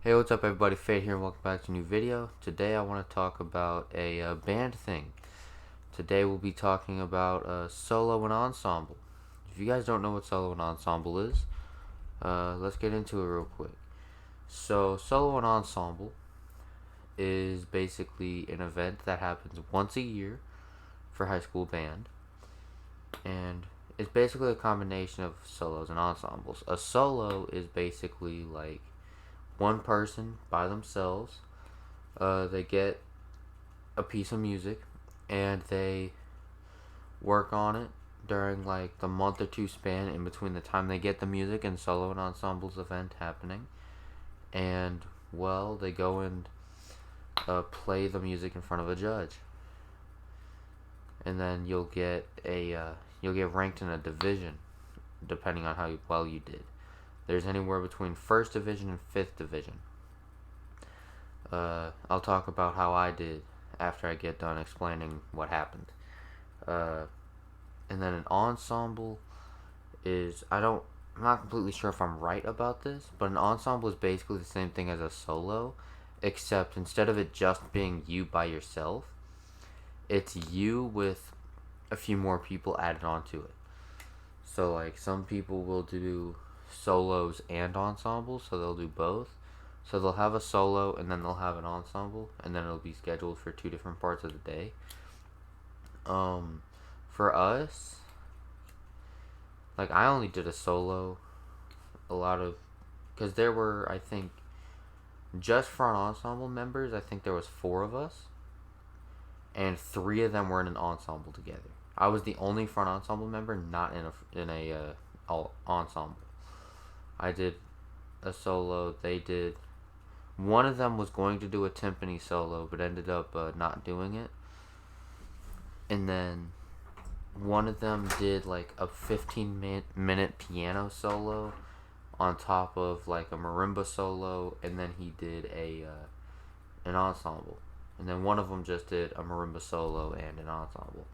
Hey, what's up everybody? Fade here and welcome back to a new video. Today I want to talk about a band thing. Today we'll be talking about solo and ensemble. If you guys don't know what solo and ensemble is, let's get into it real quick. So, solo and ensemble is basically an event that happens once a year for high school band. And it's basically a combination of solos and ensembles. A solo is basically like one person by themselves. They get a piece of music and they work on it during like the month or two span in between the time they get the music and solo and ensembles event happening. And well, they go and play the music in front of a judge, and then you'll get ranked in a division depending on how well you did. There's anywhere between first division and fifth division. I'll talk about how I did after I get done explaining what happened. And then an ensemble is, I'm not completely sure if I'm right about this, but an ensemble is basically the same thing as a solo, except instead of it just being you by yourself, it's you with a few more people added onto it. So like some people will do solos and ensembles, so they'll do both. So they'll have a solo and then they'll have an ensemble, and then it'll be scheduled for two different parts of the day. For us, like I only did a solo. Because there were, I think, just front ensemble members, I think there was 4 of us, and 3 of them were in an ensemble together. I was the only front ensemble member not in a ensemble. I did a solo. They did. One of them was going to do a timpani solo, but ended up not doing it. And then one of them did like a 15-minute piano solo on top of like a marimba solo, and then he did an ensemble. And then one of them just did a marimba solo and an ensemble,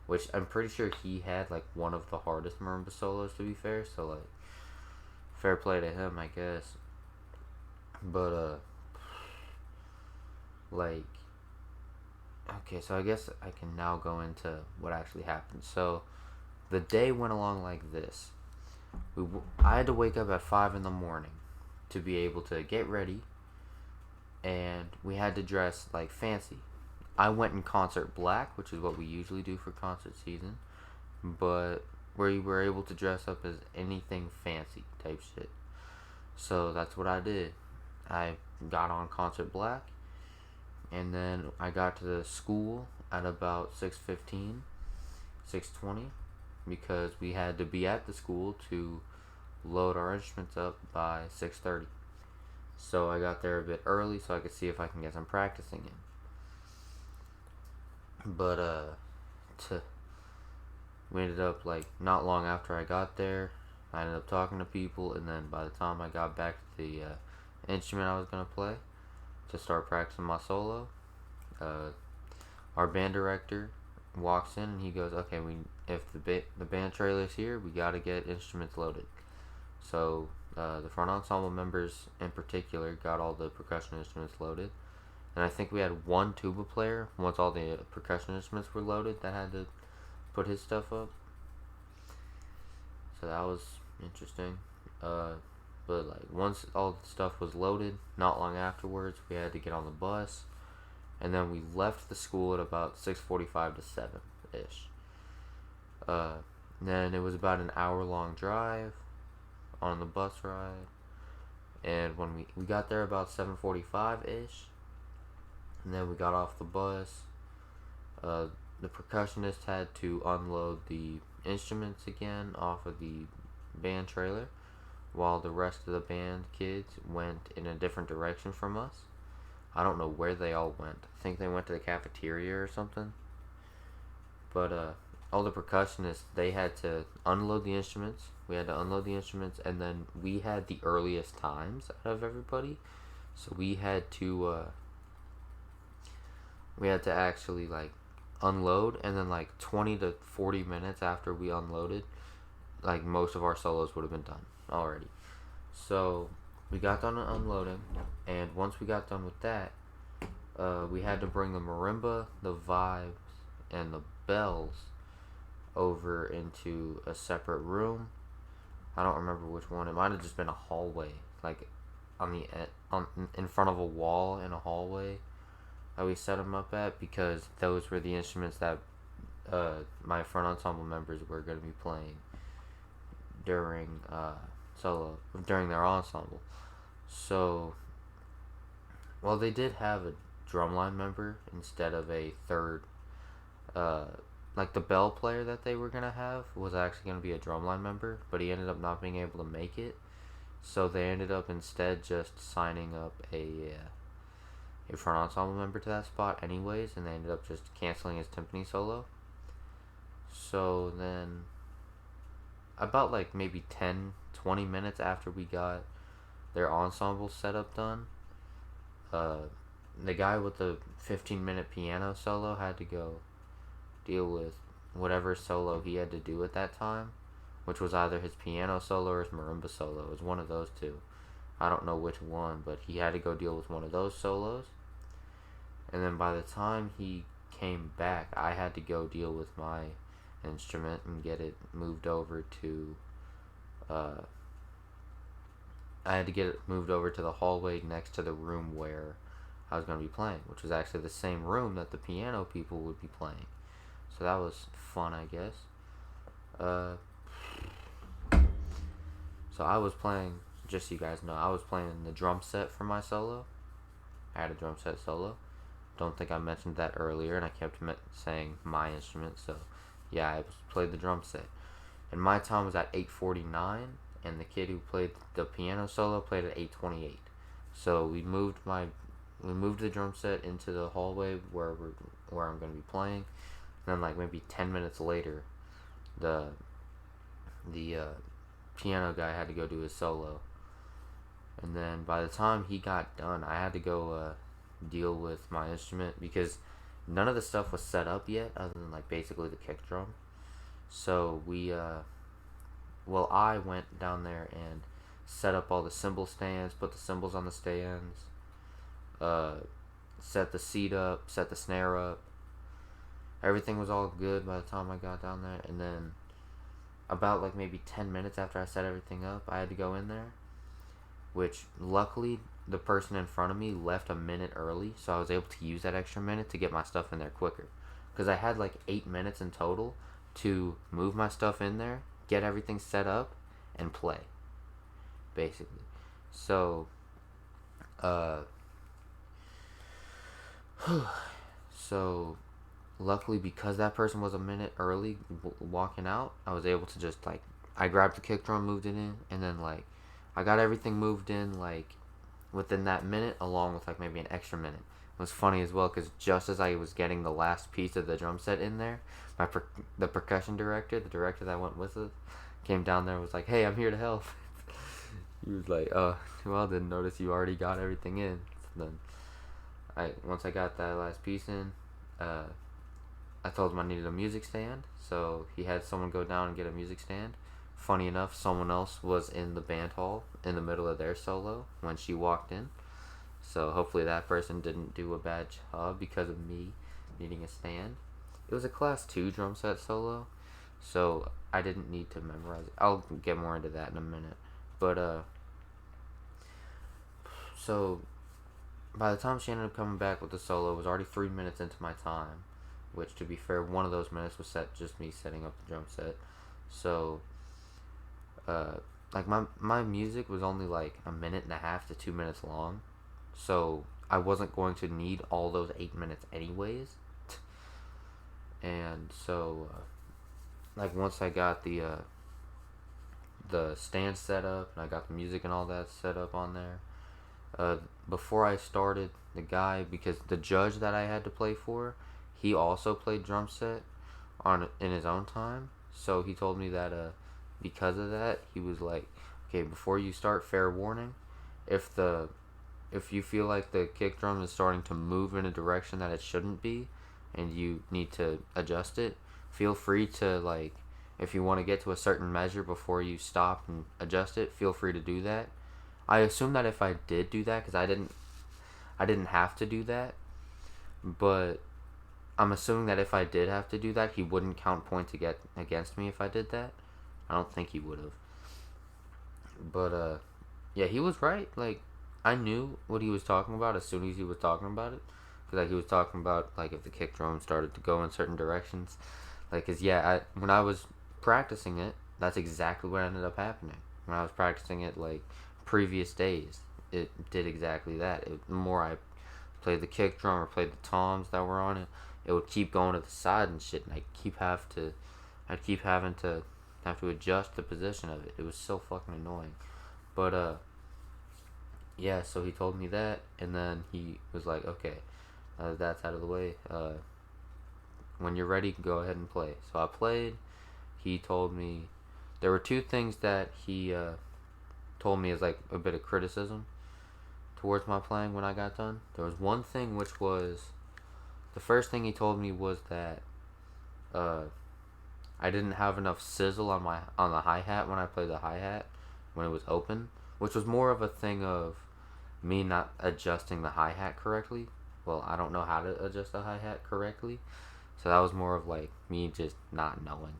which I'm pretty sure he had like one of the hardest marimba solos, to be fair. So like, fair play to him, I guess. But like, okay, so I guess I can now go into what actually happened. So the day went along like this. I had to wake up at 5 in the morning to be able to get ready, and we had to dress like fancy. I went in concert black, which is what we usually do for concert season, but we were able to dress up as anything fancy type shit. So that's what I did. I got on concert black, and then I got to the school at about 6:15, 6:20, because we had to be at the school to load our instruments up by 6:30. So I got there a bit early so I could see if I can get some practicing in. But we ended up like not long after I got there, I ended up talking to people, and then by the time I got back to the instrument I was gonna play to start practicing my solo, our band director walks in and he goes, "Okay, if the band trailer's here, we gotta get instruments loaded." So the front ensemble members in particular got all the percussion instruments loaded, and I think we had one tuba player once all the percussion instruments were loaded that had to put his stuff up. So that was interesting. But like once all the stuff was loaded, not long afterwards, we had to get on the bus, and then we left the school at about 6:45 to 7 ish. Then it was about an hour-long drive on the bus ride, and when we got there about 7:45 ish, and then we got off the bus. The percussionist had to unload the instruments again off of the band trailer, while the rest of the band kids went in a different direction from us. I don't know where they all went. I think they went to the cafeteria or something. But all the percussionists, they had to unload the instruments. We had to unload the instruments, and then we had the earliest times out of everybody. So we had to actually like unload, and then like 20 to 40 minutes after we unloaded, like most of our solos would have been done already. So we got done unloading, and once we got done with that, we had to bring the marimba, the vibes, and the bells over into a separate room. I don't remember which one. It might have just been a hallway, like on the on in front of a wall in a hallway that we set them up at, because those were the instruments that my front ensemble members were going to be playing during during their ensemble. So, well, they did have a drumline member instead of a third. Uh, like the bell player that they were gonna have was actually gonna be a drumline member, but he ended up not being able to make it. So they ended up instead just signing up a front ensemble member to that spot, anyways, and they ended up just canceling his timpani solo. So then, about like maybe 10-20 minutes after we got their ensemble setup done, the guy with the 15-minute piano solo had to go deal with whatever solo he had to do at that time, which was either his piano solo or his marimba solo. It was one of those two. I don't know which one, but he had to go deal with one of those solos. And then by the time he came back, I had to go deal with my instrument and get it moved over to I had to get it moved over to the hallway next to the room where I was going to be playing, which was actually the same room that the piano people would be playing. So that was fun, I guess. So I was playing, just so you guys know, I was playing the drum set for my solo. I had a drum set solo. Don't think I mentioned that earlier, and I kept saying my instrument. So yeah, I played the drum set. And my time was at 8:49, and the kid who played the piano solo played at 8:28. So we moved the drum set into the hallway where I'm going to be playing. And then like maybe 10 minutes later, the piano guy had to go do his solo. And then by the time he got done, I had to go deal with my instrument, because none of the stuff was set up yet other than like basically the kick drum. So I went down there and set up all the cymbal stands, put the cymbals on the stands, set the seat up, set the snare up. Everything was all good by the time I got down there. And then about like maybe 10 minutes after I set everything up, I had to go in there, which luckily the person in front of me left a minute early, so I was able to use that extra minute to get my stuff in there quicker, because I had like 8 minutes in total to move my stuff in there, get everything set up, and play, basically. So so luckily, because that person was a minute early walking out, I was able to just like, I grabbed the kick drum, moved it in, and then like I got everything moved in like within that minute, along with like maybe an extra minute. It was funny as well, because just as I was getting the last piece of the drum set in there, the percussion director, the director that went with us, came down there and was like, "Hey, I'm here to help." He was like, well, didn't notice you already got everything in." So then once I got that last piece in, I told him I needed a music stand, so he had someone go down and get a music stand. Funny enough, someone else was in the band hall in the middle of their solo when she walked in. So hopefully that person didn't do a bad job because of me needing a stand. It was a class 2 drum set solo, so I didn't need to memorize it. I'll get more into that in a minute. But so by the time she ended up coming back with the solo, it was already 3 minutes into my time, which, to be fair, one of those minutes was just me setting up the drum set. So like my music was only like a minute and a half to 2 minutes long, so I wasn't going to need all those 8 minutes anyways. And so like once I got the stand set up and I got the music and all that set up on there, before I started, the guy, because the judge that I had to play for, he also played drum set in his own time. So he told me that because of that, he was like, "Okay, before you start, fair warning, if you feel like the kick drum is starting to move in a direction that it shouldn't be, and you need to adjust it, feel free to, like, if you want to get to a certain measure before you stop and adjust it, feel free to do that. I assume that if I did do that, because I didn't have to do that, but I'm assuming that if I did have to do that, he wouldn't count points against me if I did that. I don't think he would have. But yeah, he was right. Like, I knew what he was talking about as soon as he was talking about it. Cause like he was talking about like if the kick drum started to go in certain directions, like, cause yeah, when I was practicing it, that's exactly what ended up happening. When I was practicing it like previous days, it did exactly that. The more I played the kick drum or played the toms that were on it, it would keep going to the side and shit, and I'd keep having to have to adjust the position of it. It was so fucking annoying. But yeah. So he told me that, and then he was like, okay, that's out of the way. When you're ready, go ahead and play. So I played. He told me there were two things that he told me as like a bit of criticism towards my playing when I got done. There was one thing which was the first thing he told me was that uh, I didn't have enough sizzle on the hi hat when I played the hi hat when it was open, which was more of a thing of me not adjusting the hi hat correctly. Well, I don't know how to adjust the hi hat correctly, so that was more of like me just not knowing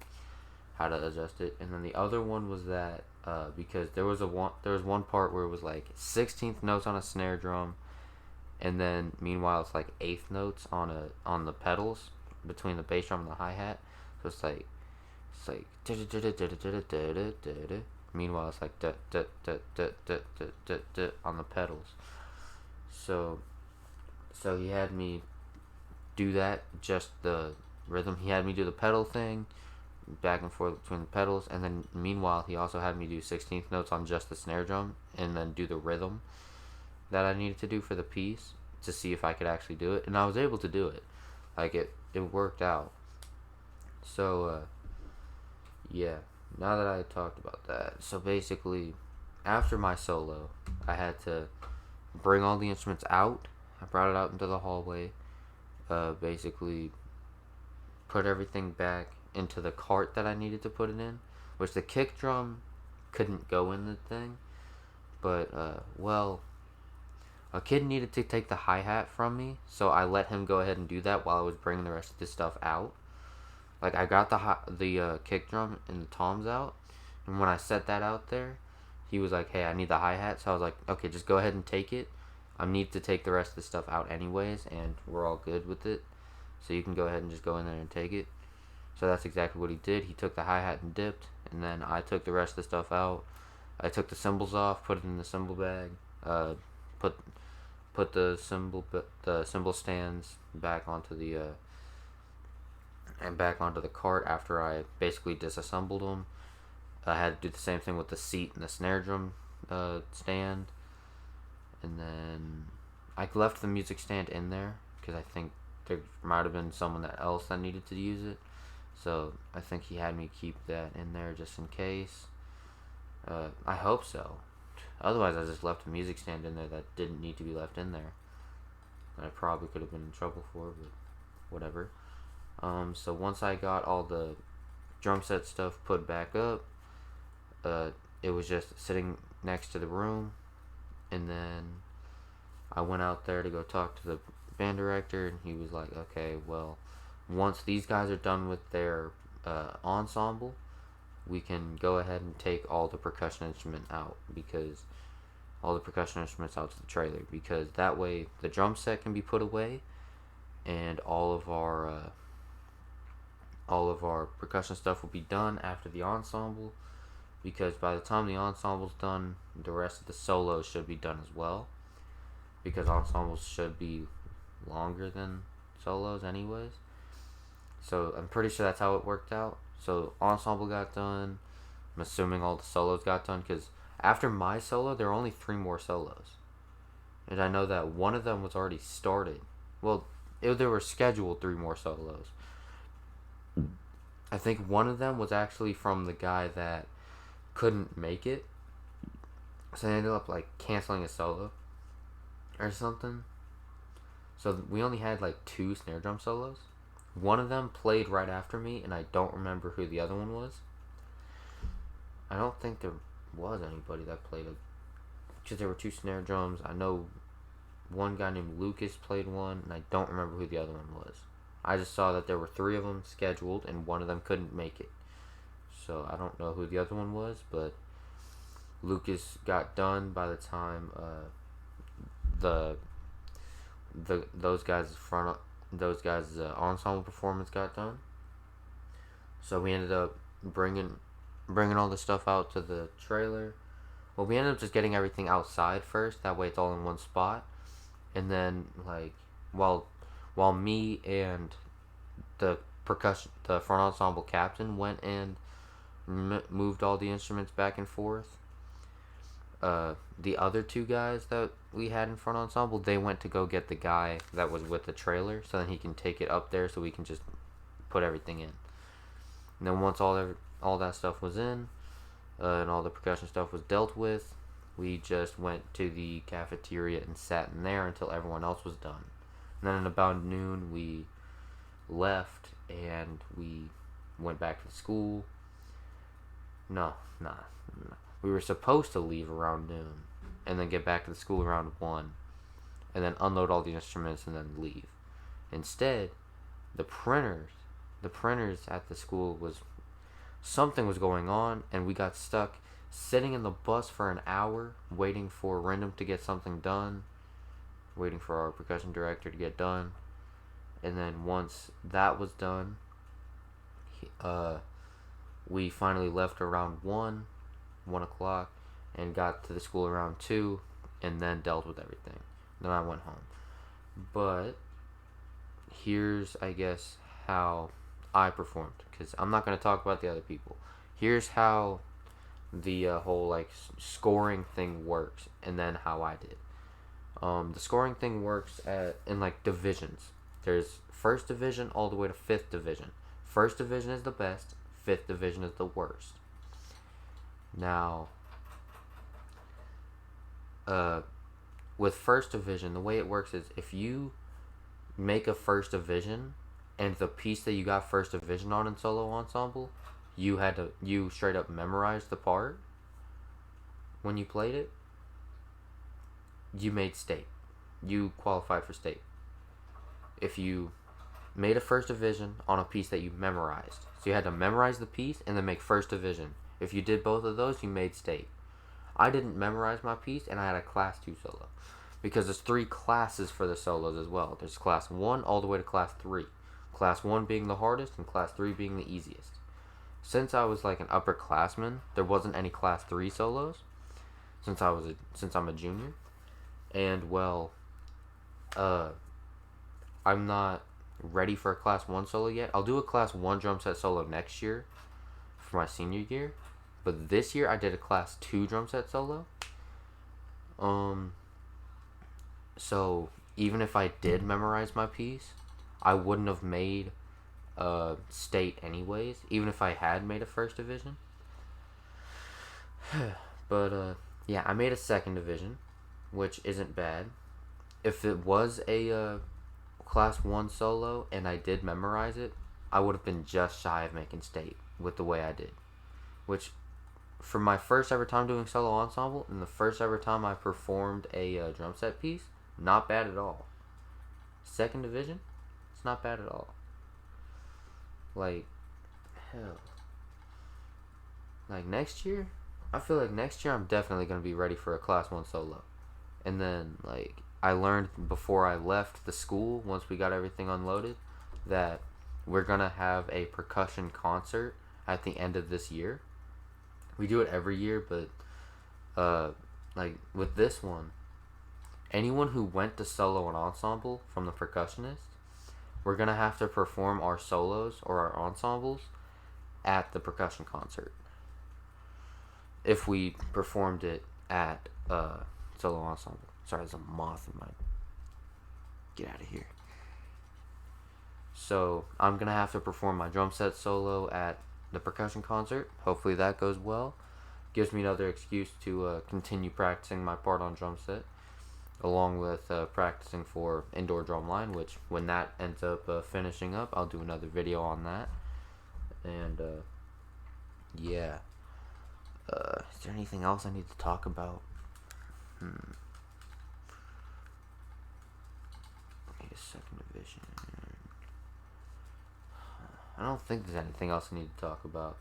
how to adjust it. And then the other one was that because there was one part where it was like 16th notes on a snare drum, and then meanwhile it's like eighth notes on the pedals between the bass drum and the hi hat. So it's like meanwhile it's like on the pedals. So he had me do that, just the rhythm. He had me do the pedal thing back and forth between the pedals, and then meanwhile he also had me do 16th notes on just the snare drum and then do the rhythm that I needed to do for the piece to see if I could actually do it, and I was able to do it. Like, it worked out. So yeah, now that I talked about that, so basically after my solo I had to bring all the instruments out. I brought it out into the hallway, basically put everything back into the cart that I needed to put it in, which the kick drum couldn't go in the thing, but well, a kid needed to take the hi-hat from me, so I let him go ahead and do that while I was bringing the rest of the stuff out. Like, I got the kick drum and the toms out, and when I set that out there, he was like, hey, I need the hi-hat, so I was like, okay, just go ahead and take it. I need to take the rest of the stuff out anyways, and we're all good with it, so you can go ahead and just go in there and take it. So that's exactly what he did. He took the hi-hat and dipped, and then I took the rest of the stuff out. I took the cymbals off, put it in the cymbal bag, put the cymbal stands back onto the cart after I basically disassembled them. I had to do the same thing with the seat and the snare drum stand, and then I left the music stand in there because I think there might have been someone else that needed to use it. So I think he had me keep that in there just in case. I hope so. Otherwise, I just left a music stand in there that didn't need to be left in there. That I probably could have been in trouble for, but whatever. So once I got all the drum set stuff put back up, it was just sitting next to the room, and then I went out there to go talk to the band director, and he was like, okay, well, once these guys are done with their ensemble, we can go ahead and take all the percussion instruments out to the trailer, because that way the drum set can be put away, and all of our percussion stuff will be done after the ensemble, because by the time the ensemble's done, the rest of the solos should be done as well, because ensembles should be longer than solos anyways. So I'm pretty sure that's how it worked out. So ensemble got done. I'm assuming all the solos got done, because after my solo, there were only 3 more solos. And I know that one of them was already started. Well, there were scheduled 3 more solos. I think one of them was actually from the guy that couldn't make it. So they ended up like canceling a solo or something. So we only had like 2 snare drum solos. One of them played right after me, and I don't remember who the other one was. I don't think there was anybody that played because there were 2 snare drums. I know one guy named Lucas played one, and I don't remember who the other one was. I just saw that there were 3 of them scheduled, and one of them couldn't make it. So I don't know who the other one was, but Lucas got done by the time the those guys' ensemble performance got done. So we ended up bringing all the stuff out to the trailer. Well, we ended up just getting everything outside first. That way, it's all in one spot. And then, like, while me and the front ensemble captain went and moved all the instruments back and forth, the other 2 guys that we had in front ensemble, they went to go get the guy that was with the trailer, so then he can take it up there, so we can just put everything in. And then once all that stuff was in, and all the percussion stuff was dealt with, we just went to the cafeteria and sat in there until everyone else was done. And then at about noon, we left and we went back to school. No. We were supposed to leave around noon and then get back to the school around 1 and then unload all the instruments and then leave. Instead, the printers at the school something was going on, and we got stuck sitting in the bus for an hour waiting for Random to get something done, waiting for our percussion director to get done. And then once that was done, we finally left around 1 o'clock and got to the school around 2 and then dealt with everything. Then I went home. But here's, I guess, how I performed, because I'm not going to talk about the other people. Here's how the whole like scoring thing works, and then how I did. The scoring thing works in like divisions. There's 1st division all the way to 5th division. 1st division is the best, 5th division is the worst. Now, with 1st division, the way it works is if you make a 1st division, and the piece that you got 1st division on in solo ensemble, you straight up memorized the part when you played it, you made state. You qualified for state. If you made a 1st division on a piece that you memorized, so you had to memorize the piece and then make 1st division. If you did both of those, you made state. I didn't memorize my piece, and I had a class 2 solo, because there's 3 classes for the solos as well. There's class 1 all the way to class 3. Class 1 being the hardest and class 3 being the easiest. Since I was like an upperclassman, there wasn't any class 3 solos since I'm a junior. And well, I'm not ready for a class 1 solo yet. I'll do a class 1 drum set solo next year for my senior year, but this year I did a class 2 drum set solo. So even if I did memorize my piece, I wouldn't have made state anyways, even if I had made a 1st division. But yeah, I made a 2nd division, which isn't bad. If it was a class 1 solo and I did memorize it, I would have been just shy of making state with the way I did. Which, for my first ever time doing solo ensemble and the first ever time I performed a drum set piece, not bad at all. 2nd division, it's not bad at all. Like, hell. Like, next year, I feel like next year I'm definitely going to be ready for a class 1 solo. And then, like, I learned before I left the school, once we got everything unloaded, that we're going to have a percussion concert at the end of this year. We do it every year, but, like, with this one, anyone who went to solo and ensemble from the percussionists, we're going to have to perform our solos or our ensembles at the percussion concert. If we performed it at solo ensemble. Sorry, there's a moth in my... Get out of here. So, I'm going to have to perform my drum set solo at the percussion concert. Hopefully that goes well. Gives me another excuse to continue practicing my part on drum set, along with practicing for indoor drum line, which when that ends up finishing up, I'll do another video on that. And yeah, is there anything else I need to talk about? Okay, second division. I don't think there's anything else I need to talk about.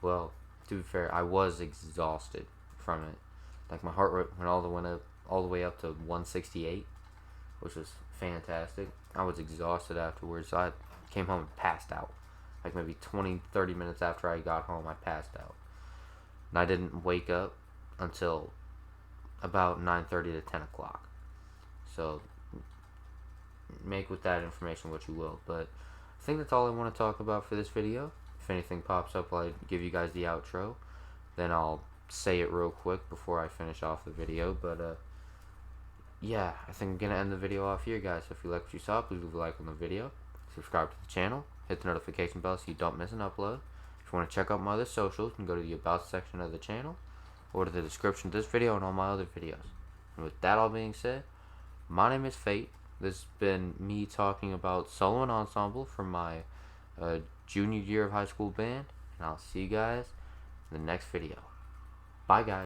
Well, to be fair, I was exhausted from it. Like my heart rate went all the way up to 168, which was fantastic. I was exhausted afterwards. So I came home and passed out. Like maybe 20, 30 minutes after I got home, I passed out. And I didn't wake up until about 9:30 to 10 o'clock. So make with that information what you will. But I think that's all I want to talk about for this video. If anything pops up while I give you guys the outro, then I'll say it real quick before I finish off the video. But yeah, I think I'm going to end the video off here, guys. So if you like what you saw, please leave a like on the video. Subscribe to the channel. Hit the notification bell so you don't miss an upload. If you want to check out my other socials, you can go to the About section of the channel or to the description of this video and all my other videos. And with that all being said, my name is Fate. This has been me talking about solo and ensemble from my junior year of high school band. And I'll see you guys in the next video. Bye, guys.